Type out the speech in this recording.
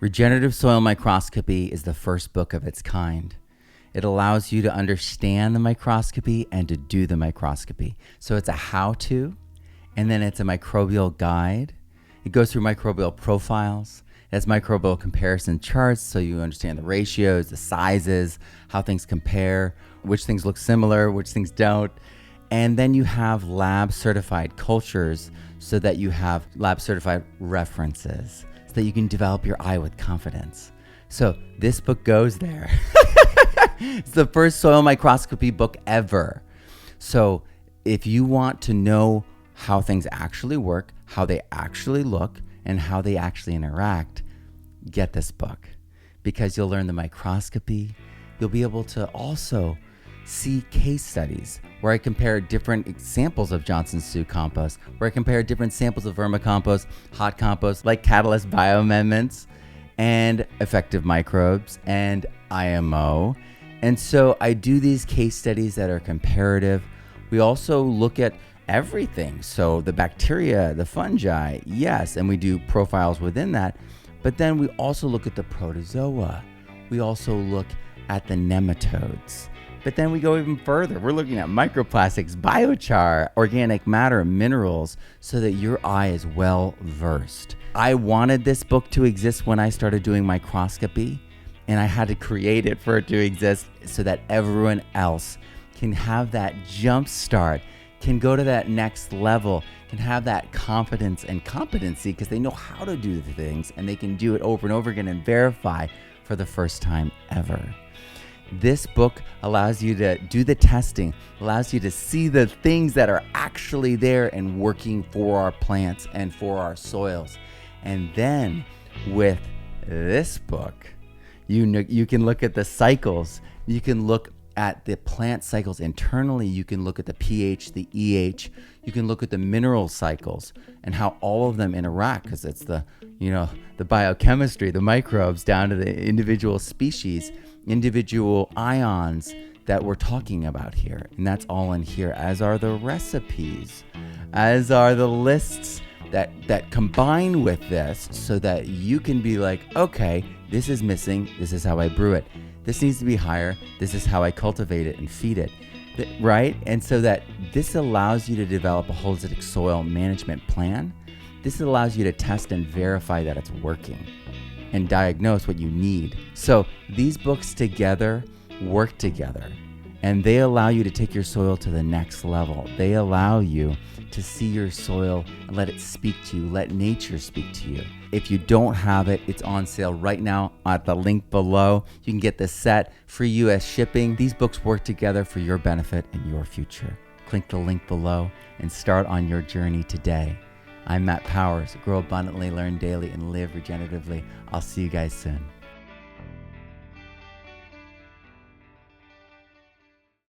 Regenerative Soil Microscopy is the first book of its kind. It allows you to understand the microscopy and to do the microscopy. So it's a how-to, and then it's a microbial guide. It goes through microbial profiles. It has microbial comparison charts so you understand the ratios, the sizes, how things compare, which things look similar, which things don't. And then you have lab certified cultures so that you have lab certified references so that you can develop your eye with confidence. So this book goes there. It's the first soil microscopy book ever. So if you want to know how things actually work, how they actually look, and how they actually interact, get this book, because you'll learn the microscopy. You'll be able to also see case studies where I compare different examples of Johnson Sioux compost, where I compare different samples of vermicompost, hot compost, like catalyst bioamendments, and effective microbes, and IMO. And so I do these case studies that are comparative. We also look at everything. So the bacteria, the fungi, yes, and we do profiles within that. But then we also look at the protozoa. We also look at the nematodes. But then we go even further. We're looking at microplastics, biochar, organic matter, minerals, so that your eye is well versed. I wanted this book to exist when I started doing microscopy, and I had to create it for it to exist so that everyone else can have that jump start, can go to that next level, can have that confidence and competency because they know how to do the things and they can do it over and over again and verify for the first time ever. This book allows you to do the testing, allows you to see the things that are actually there and working for our plants and for our soils. And then with this book, you can look at the cycles. You can look at the plant cycles internally. You can look at the pH, the EH. You can look at the mineral cycles and how all of them interact, because it's the biochemistry, the microbes down to the individual species, individual ions that we're talking about here. And that's all in here, as are the recipes, as are the lists that combine with this so that you can be like, okay, this is missing. This is how I brew it. This needs to be higher. This is how I cultivate it and feed it, right? And so that this allows you to develop a holistic soil management plan. This allows you to test and verify that it's working and diagnose what you need. So these books together work together, and they allow you to take your soil to the next level. They allow you to see your soil and let it speak to you, let nature speak to you. If you don't have it, it's on sale right now at the link below. You can get the set, free US shipping. These books work together for your benefit and your future. Click the link below and start on your journey today. I'm Matt Powers. Grow abundantly, learn daily, and live regeneratively. I'll see you guys soon.